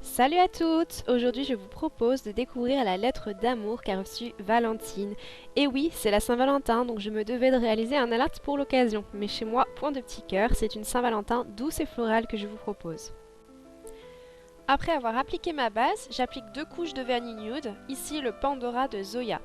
Salut à toutes! Aujourd'hui je vous propose de découvrir la lettre d'amour qu'a reçue Valentine. Et oui, c'est la Saint-Valentin, donc je me devais de réaliser un alerte pour l'occasion. Mais chez moi, point de petit cœur, c'est une Saint-Valentin douce et florale que je vous propose. Après avoir appliqué ma base, j'applique 2 couches de vernis nude, ici le Pandora de Zoya.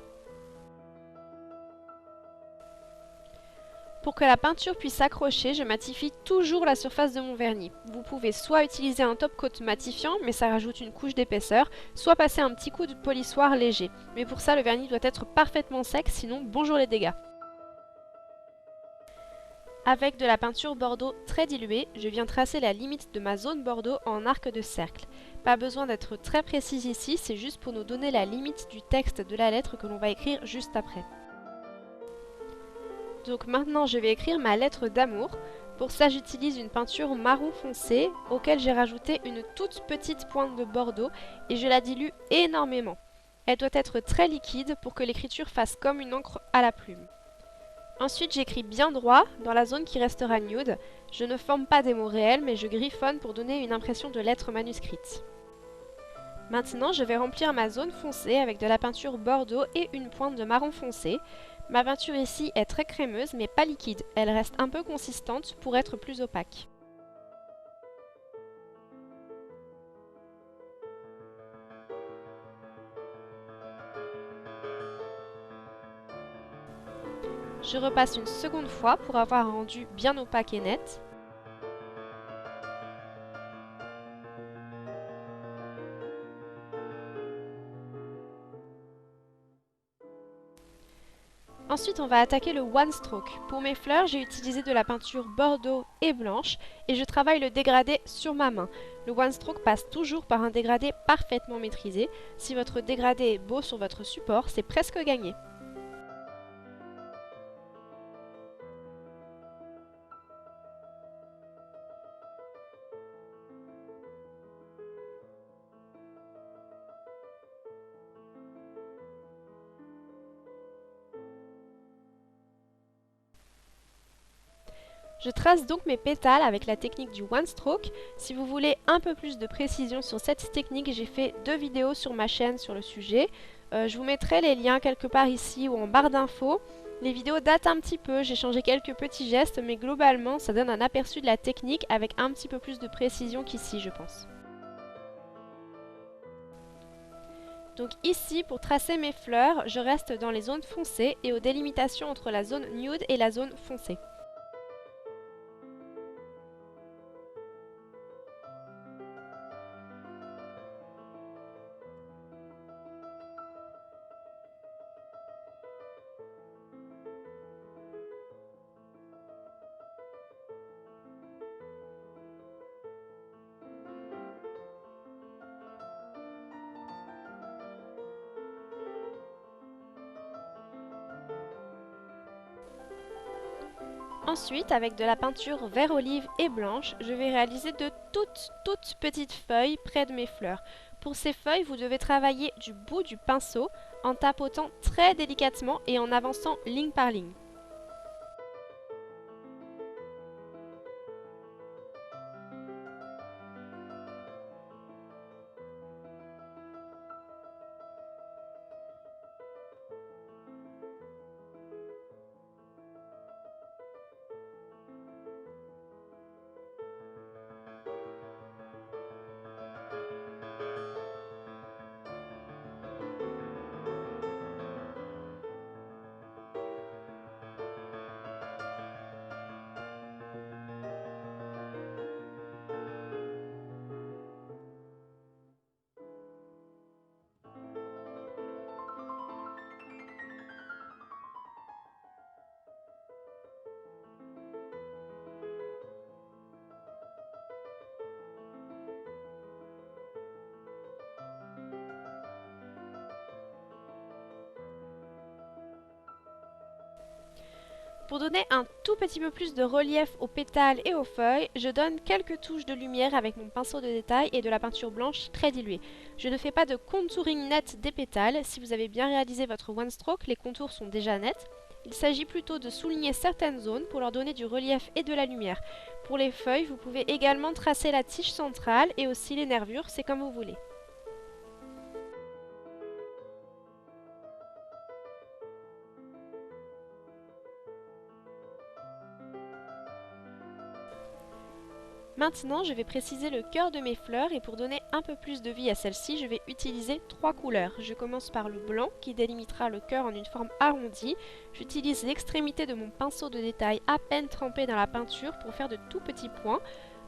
Pour que la peinture puisse s'accrocher, je matifie toujours la surface de mon vernis. Vous pouvez soit utiliser un top coat matifiant, mais ça rajoute une couche d'épaisseur, soit passer un petit coup de polissoir léger. Mais pour ça, le vernis doit être parfaitement sec, sinon bonjour les dégâts. Avec de la peinture bordeaux très diluée, je viens tracer la limite de ma zone bordeaux en arc de cercle. Pas besoin d'être très précis ici, c'est juste pour nous donner la limite du texte de la lettre que l'on va écrire juste après. Donc maintenant je vais écrire ma lettre d'amour. Pour ça j'utilise une peinture marron foncé auquel j'ai rajouté une toute petite pointe de bordeaux et je la dilue énormément. Elle doit être très liquide pour que l'écriture fasse comme une encre à la plume. Ensuite j'écris bien droit dans la zone qui restera nude. Je ne forme pas des mots réels mais je griffonne pour donner une impression de lettre manuscrite. Maintenant je vais remplir ma zone foncée avec de la peinture bordeaux et une pointe de marron foncé. Ma peinture ici est très crémeuse mais pas liquide, elle reste un peu consistante pour être plus opaque. Je repasse une seconde fois pour avoir un rendu bien opaque et net. Ensuite, on va attaquer le one stroke. Pour mes fleurs, j'ai utilisé de la peinture bordeaux et blanche et je travaille le dégradé sur ma main. Le one stroke passe toujours par un dégradé parfaitement maîtrisé. Si votre dégradé est beau sur votre support, c'est presque gagné. Je trace donc mes pétales avec la technique du one stroke. Si vous voulez un peu plus de précision sur cette technique, j'ai fait 2 vidéos sur ma chaîne sur le sujet. Je vous mettrai les liens quelque part ici ou en barre d'infos. Les vidéos datent un petit peu, j'ai changé quelques petits gestes, mais globalement ça donne un aperçu de la technique avec un petit peu plus de précision qu'ici je pense. Donc ici, pour tracer mes fleurs, je reste dans les zones foncées et aux délimitations entre la zone nude et la zone foncée. Ensuite, avec de la peinture vert olive et blanche, je vais réaliser de toutes petites feuilles près de mes fleurs. Pour ces feuilles, vous devez travailler du bout du pinceau en tapotant très délicatement et en avançant ligne par ligne. Pour donner un tout petit peu plus de relief aux pétales et aux feuilles, je donne quelques touches de lumière avec mon pinceau de détail et de la peinture blanche très diluée. Je ne fais pas de contouring net des pétales. Si vous avez bien réalisé votre one stroke, les contours sont déjà nets. Il s'agit plutôt de souligner certaines zones pour leur donner du relief et de la lumière. Pour les feuilles, vous pouvez également tracer la tige centrale et aussi les nervures, c'est comme vous voulez. Maintenant, je vais préciser le cœur de mes fleurs et pour donner un peu plus de vie à celle-ci, je vais utiliser 3 couleurs. Je commence par le blanc qui délimitera le cœur en une forme arrondie. J'utilise l'extrémité de mon pinceau de détail à peine trempé dans la peinture pour faire de tout petits points.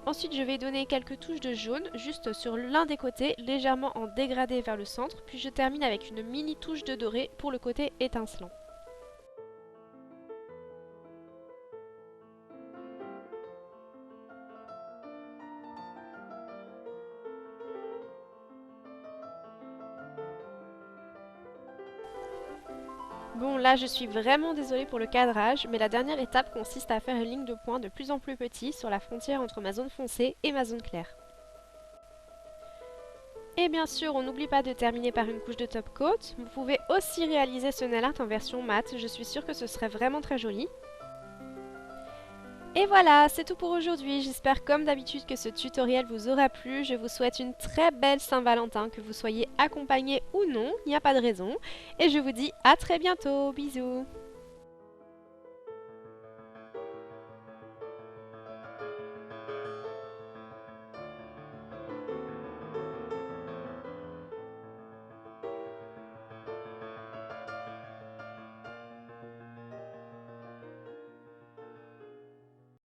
Ensuite, je vais donner quelques touches de jaune juste sur l'un des côtés, légèrement en dégradé vers le centre, puis je termine avec une mini touche de doré pour le côté étincelant. Bon, là je suis vraiment désolée pour le cadrage, mais la dernière étape consiste à faire une ligne de points de plus en plus petite sur la frontière entre ma zone foncée et ma zone claire. Et bien sûr, on n'oublie pas de terminer par une couche de top coat. Vous pouvez aussi réaliser ce nail art en version mat, je suis sûre que ce serait vraiment très joli. Et voilà, c'est tout pour aujourd'hui. J'espère comme d'habitude que ce tutoriel vous aura plu. Je vous souhaite une très belle Saint-Valentin, que vous soyez accompagné ou non, il n'y a pas de raison. Et je vous dis à très bientôt, bisous.